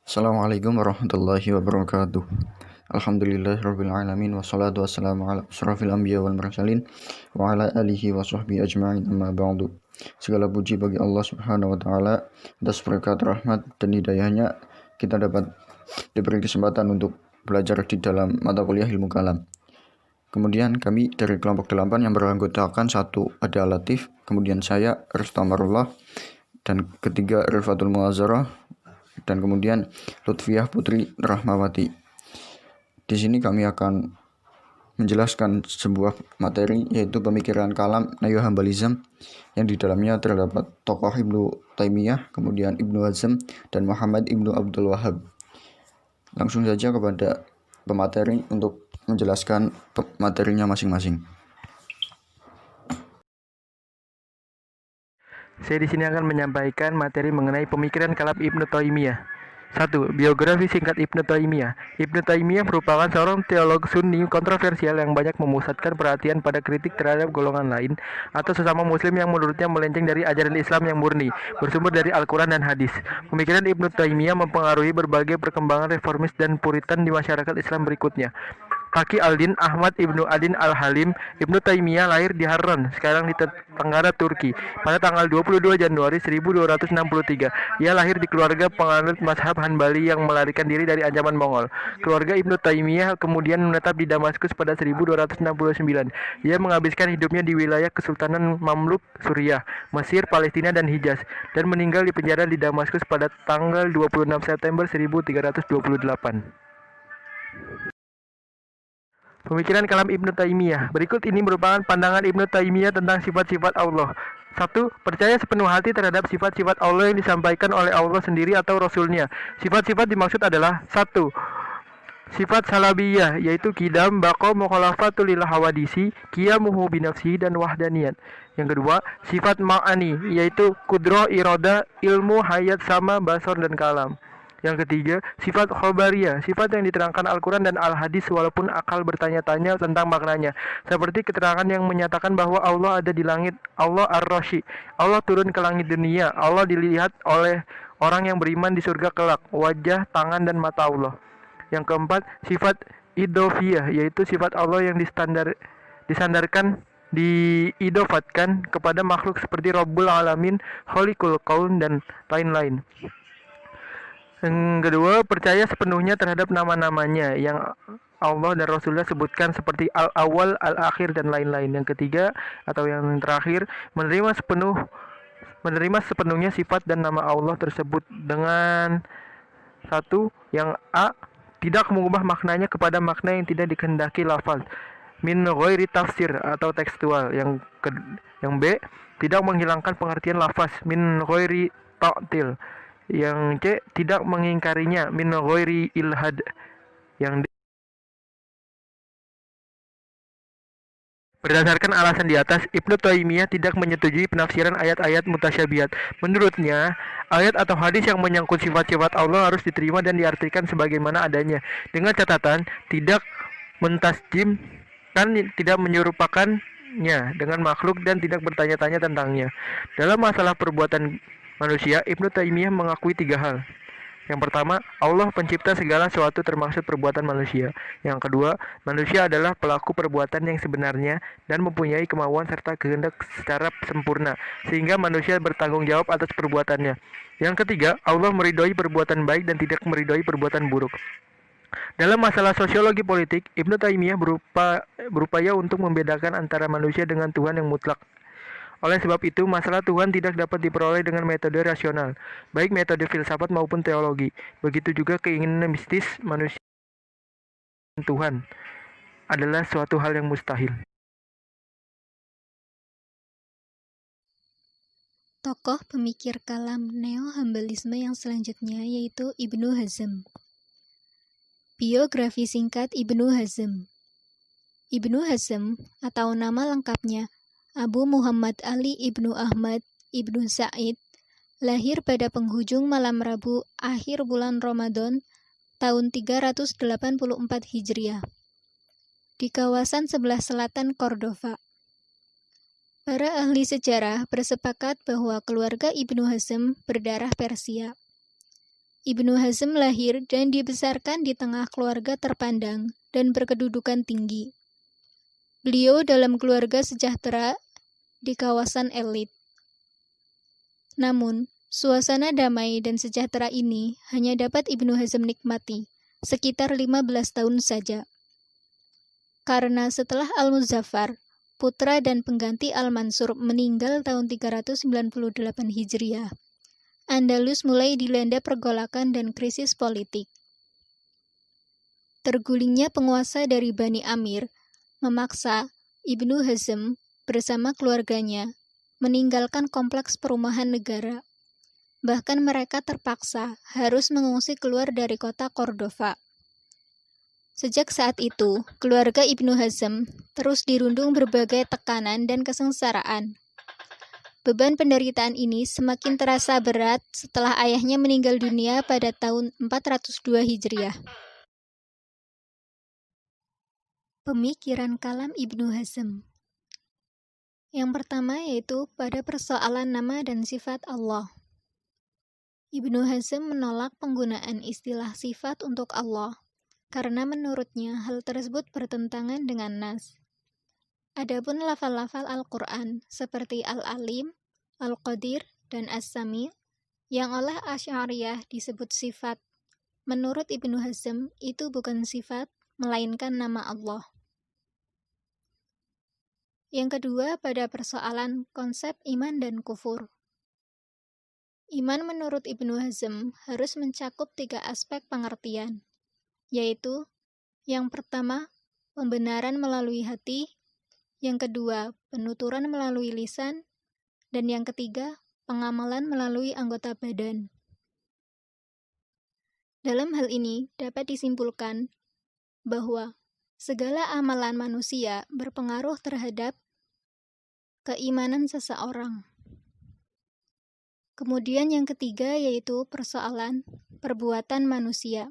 Assalamualaikum warahmatullahi wabarakatuh. Alhamdulillahirrabbilalamin. Wassalatu wassalamu ala asrafil anbiya wal mursalin wa ala alihi wa sahbihi ajma'in, amma ba'du. Segala puji bagi Allah subhanahu wa ta'ala atas berkat rahmat dan hidayahnya kita dapat diberi kesempatan untuk belajar di dalam mata kuliah ilmu kalam. Kemudian kami dari kelompok 8 yang beranggotakan 1 Ada Latif, kemudian saya Rustamarullah, dan ketiga Rifatul Muazzarah, dan kemudian Lutfiyah Putri Rahmawati. Di sini kami akan menjelaskan sebuah materi, yaitu pemikiran kalam Neo-Hambalism, yang di dalamnya terdapat tokoh Ibnu Taimiyah, kemudian Ibnu Hazm, dan Muhammad Ibnu Abdul Wahhab. Langsung saja kepada pemateri untuk menjelaskan materinya masing-masing. Saya di sini akan menyampaikan materi mengenai pemikiran kalam Ibnu Taimiyah. 1. Biografi singkat Ibnu Taimiyah. Ibnu Taimiyah merupakan seorang teolog Sunni kontroversial yang banyak memusatkan perhatian pada kritik terhadap golongan lain atau sesama muslim yang menurutnya melenceng dari ajaran Islam yang murni, bersumber dari Al-Quran dan hadis. Pemikiran Ibnu Taimiyah mempengaruhi berbagai perkembangan reformis dan puritan di masyarakat Islam berikutnya. Taqi al-Din Ahmad Ibnu Adin al-Halim. Ibnu Taimiyah lahir di Harran, sekarang di Tenggara Turki, pada tanggal 22 Januari 1263. Ia lahir di keluarga penganut mazhab Hanbali yang melarikan diri dari ancaman Mongol. Keluarga Ibnu Taimiyah kemudian menetap di Damaskus pada 1269. Ia menghabiskan hidupnya di wilayah Kesultanan Mamluk Suriah, Mesir, Palestina, dan Hijaz, dan meninggal di penjara di Damaskus pada tanggal 26 September 1328. Pemikiran kalam Ibnu Taimiyah. Berikut ini merupakan pandangan Ibnu Taimiyah tentang sifat-sifat Allah. 1. Percaya sepenuh hati terhadap sifat-sifat Allah yang disampaikan oleh Allah sendiri atau Rasulnya. Sifat-sifat dimaksud adalah 1. Sifat salabiyah, yaitu kidam, baqo, mukhalafatul lil hawadisi, qiyamuhu binafsihi, dan wahdaniyat. Yang kedua, sifat ma'ani, yaitu kudroh, iroda, ilmu, hayat, sama, basor, dan kalam. Yang ketiga, sifat khobariyah, sifat yang diterangkan Al-Quran dan Al-Hadis walaupun akal bertanya-tanya tentang maknanya. Seperti keterangan yang menyatakan bahwa Allah ada di langit, Allah Ar-Rashi, Allah turun ke langit dunia, Allah dilihat oleh orang yang beriman di surga kelak, wajah, tangan, dan mata Allah. Yang keempat, sifat idofiyah, yaitu sifat Allah yang diidofatkan kepada makhluk seperti Rabbul Alamin, Khaliqul Kaun, dan lain-lain. Yang kedua, percaya sepenuhnya terhadap nama-namanya yang Allah dan Rasulullah sebutkan seperti Al-Awwal, Al-Akhir, dan lain-lain. Yang ketiga atau yang terakhir, menerima sepenuhnya sifat dan nama Allah tersebut dengan 1. Yang A, tidak mengubah maknanya kepada makna yang tidak dikehendaki lafaz min ghairi tafsir atau tekstual. Yang B, tidak menghilangkan pengertian lafaz min ghairi ta'til. Yang C, tidak mengingkarinya min ghairi ilhad. Yang D, berdasarkan alasan di atas, Ibnu Taimiyah tidak menyetujui penafsiran ayat-ayat mutasyabihat. Menurutnya, ayat atau hadis yang menyangkut sifat-sifat Allah harus diterima dan diartikan sebagaimana adanya, dengan catatan tidak mentasjim dan tidak menyerupakannya dengan makhluk dan tidak bertanya-tanya tentangnya. Dalam masalah perbuatan manusia, Ibnu Taimiyah mengakui 3 hal. Yang pertama, Allah pencipta segala sesuatu termasuk perbuatan manusia. Yang kedua, manusia adalah pelaku perbuatan yang sebenarnya dan mempunyai kemauan serta kehendak secara sempurna, sehingga manusia bertanggung jawab atas perbuatannya. Yang ketiga, Allah meridhoi perbuatan baik dan tidak meridhoi perbuatan buruk. Dalam masalah sosiologi politik, Ibnu Taimiyah berupaya untuk membedakan antara manusia dengan Tuhan yang mutlak. Oleh sebab itu, masalah Tuhan tidak dapat diperoleh dengan metode rasional, baik metode filsafat maupun teologi. Begitu juga keinginan mistis manusia Tuhan adalah suatu hal yang mustahil. Tokoh pemikir kalam Neo-Hambalisme yang selanjutnya yaitu Ibnu Hazm. Biografi singkat Ibnu Hazm. Ibnu Hazm atau nama lengkapnya Abu Muhammad Ali Ibnu Ahmad Ibnu Sa'id, lahir pada penghujung malam Rabu akhir bulan Ramadan tahun 384 Hijriah di kawasan sebelah selatan Cordova. Para ahli sejarah bersepakat bahwa keluarga Ibnu Hazm berdarah Persia. Ibnu Hazm lahir dan dibesarkan di tengah keluarga terpandang dan berkedudukan tinggi. Beliau dalam keluarga sejahtera di kawasan elit. Namun, suasana damai dan sejahtera ini hanya dapat Ibnu Hazm nikmati sekitar 15 tahun saja. Karena setelah Al-Muzaffar, putra dan pengganti Al-Mansur meninggal tahun 398 Hijriah, Andalus mulai dilanda pergolakan dan krisis politik. Tergulingnya penguasa dari Bani Amir memaksa Ibnu Hazm bersama keluarganya meninggalkan kompleks perumahan negara. Bahkan mereka terpaksa harus mengungsi keluar dari kota Cordova. Sejak saat itu, keluarga Ibnu Hazm terus dirundung berbagai tekanan dan kesengsaraan. Beban penderitaan ini semakin terasa berat setelah ayahnya meninggal dunia pada tahun 402 Hijriah. Pemikiran kalam Ibnu Hazm. Yang pertama yaitu pada persoalan nama dan sifat Allah. Ibnu Hazm menolak penggunaan istilah sifat untuk Allah, karena menurutnya hal tersebut bertentangan dengan nas. Adapun lafal-lafal Al-Quran seperti Al-Alim, Al-Qadir, dan As-Sami' yang oleh Asy'ariyah disebut sifat, menurut Ibnu Hazm itu bukan sifat, melainkan nama Allah. Yang kedua pada persoalan konsep iman dan kufur. Iman menurut Ibnu Hazm harus mencakup 3 aspek pengertian, yaitu yang pertama, pembenaran melalui hati, yang kedua, penuturan melalui lisan, dan yang ketiga, pengamalan melalui anggota badan. Dalam hal ini dapat disimpulkan bahwa segala amalan manusia berpengaruh terhadap keimanan seseorang. Kemudian yang ketiga yaitu persoalan perbuatan manusia.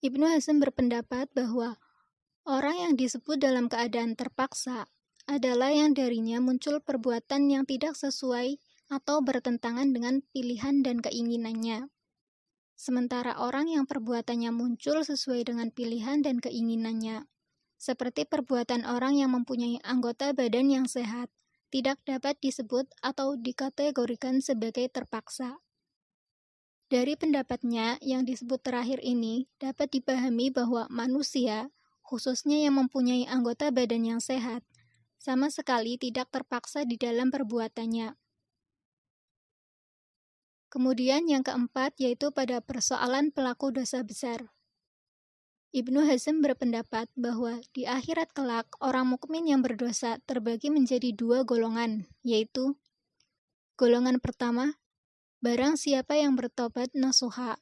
Ibnu Hazm berpendapat bahwa orang yang disebut dalam keadaan terpaksa adalah yang darinya muncul perbuatan yang tidak sesuai atau bertentangan dengan pilihan dan keinginannya. Sementara orang yang perbuatannya muncul sesuai dengan pilihan dan keinginannya, seperti perbuatan orang yang mempunyai anggota badan yang sehat, tidak dapat disebut atau dikategorikan sebagai terpaksa. Dari pendapatnya yang disebut terakhir ini dapat dipahami bahwa manusia, khususnya yang mempunyai anggota badan yang sehat, sama sekali tidak terpaksa di dalam perbuatannya. Kemudian yang keempat yaitu pada persoalan pelaku dosa besar. Ibnu Hazm berpendapat bahwa di akhirat kelak orang mukmin yang berdosa terbagi menjadi 2 golongan, yaitu golongan pertama, barang siapa yang bertobat nasuha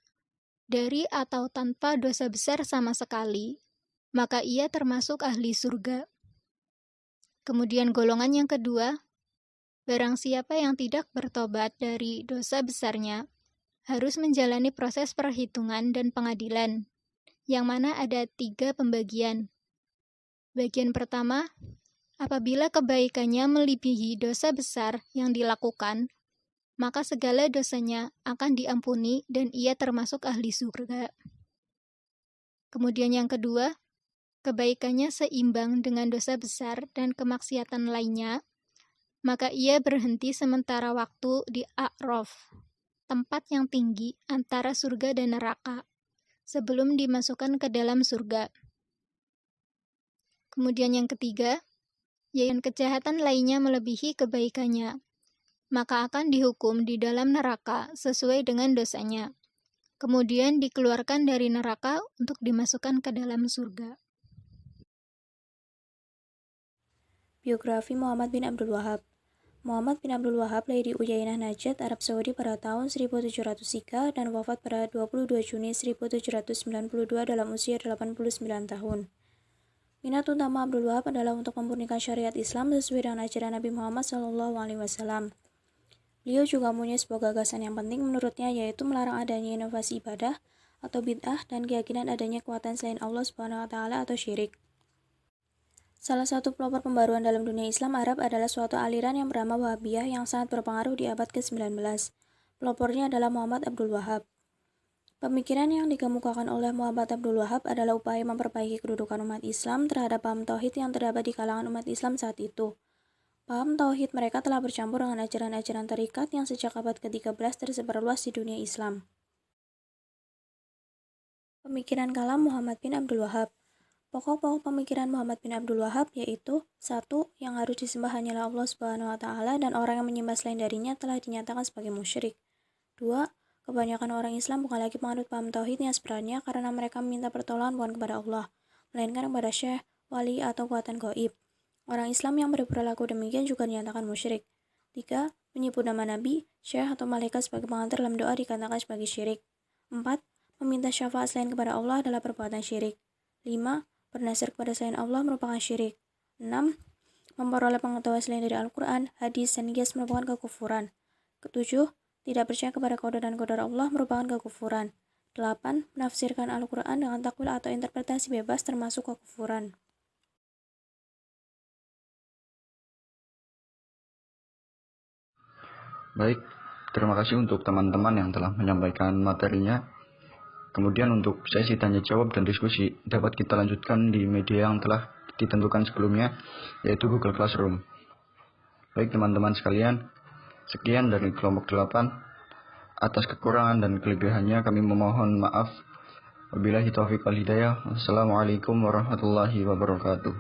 dari atau tanpa dosa besar sama sekali, maka ia termasuk ahli surga. Kemudian golongan yang kedua, barang siapa yang tidak bertobat dari dosa besarnya, harus menjalani proses perhitungan dan pengadilan, yang mana ada 3 pembagian. Bagian pertama, apabila kebaikannya melebihi dosa besar yang dilakukan, maka segala dosanya akan diampuni dan ia termasuk ahli surga. Kemudian yang kedua, kebaikannya seimbang dengan dosa besar dan kemaksiatan lainnya, maka ia berhenti sementara waktu di A'raf, tempat yang tinggi antara surga dan neraka, sebelum dimasukkan ke dalam surga. Kemudian yang ketiga, yaitu kejahatan lainnya melebihi kebaikannya, maka akan dihukum di dalam neraka sesuai dengan dosanya. Kemudian dikeluarkan dari neraka untuk dimasukkan ke dalam surga. Biografi Muhammad bin Abdul Wahab. Muhammad bin Abdul Wahab lahir di Uyainah Najd, Arab Saudi pada tahun 1703 dan wafat pada 22 Juni 1792 dalam usia 89 tahun. Minat utama Abdul Wahab adalah untuk memurnikan syariat Islam sesuai dengan ajaran Nabi Muhammad SAW. Beliau juga mempunyai sebuah gagasan yang penting menurutnya, yaitu melarang adanya inovasi ibadah atau bid'ah dan keyakinan adanya kekuatan selain Allah SWT atau syirik. Salah satu pelopor pembaruan dalam dunia Islam Arab adalah suatu aliran yang bernama Wahabiyah yang sangat berpengaruh di abad ke-19. Pelopornya adalah Muhammad Abdul Wahab. Pemikiran yang dikemukakan oleh Muhammad Abdul Wahab adalah upaya memperbaiki kedudukan umat Islam terhadap paham tauhid yang terdapat di kalangan umat Islam saat itu. Paham tauhid mereka telah bercampur dengan ajaran-ajaran tarekat yang sejak abad ke-13 tersebar luas di dunia Islam. Pemikiran kalam Muhammad bin Abdul Wahab. Pokok-pokok pemikiran Muhammad bin Abdul Wahab yaitu 1. Yang harus disembah hanyalah Allah Subhanahu wa taala dan orang yang menyembah selain darinya telah dinyatakan sebagai musyrik. 2. Kebanyakan orang Islam bukan lagi menganut paham tauhid yang sebenarnya karena mereka meminta pertolongan bukan kepada Allah, melainkan kepada syekh, wali, atau kekuatan gaib. Orang Islam yang berperilaku demikian juga dinyatakan musyrik. 3. Menyebut nama nabi, syekh, atau malaikat sebagai pengantar dalam doa dikatakan sebagai syirik. 4. Meminta syafaat selain kepada Allah adalah perbuatan syirik. 5. Bernasar kepada selain Allah merupakan syirik. 6. Memperoleh pengetahuan selain dari Al-Quran, hadis, dan qiyas merupakan kekufuran. 7. Tidak percaya kepada qada dan qadar Allah merupakan kekufuran. 8. Menafsirkan Al-Quran dengan takwil atau interpretasi bebas termasuk kekufuran. Baik, terima kasih untuk teman-teman yang telah menyampaikan materinya. Kemudian untuk sesi tanya jawab dan diskusi dapat kita lanjutkan di media yang telah ditentukan sebelumnya, yaitu Google Classroom. Baik teman-teman sekalian, sekian dari kelompok 8. Atas kekurangan dan kelebihannya kami memohon maaf. Wabillahi taufiq wal hidayah. Wassalamualaikum warahmatullahi wabarakatuh.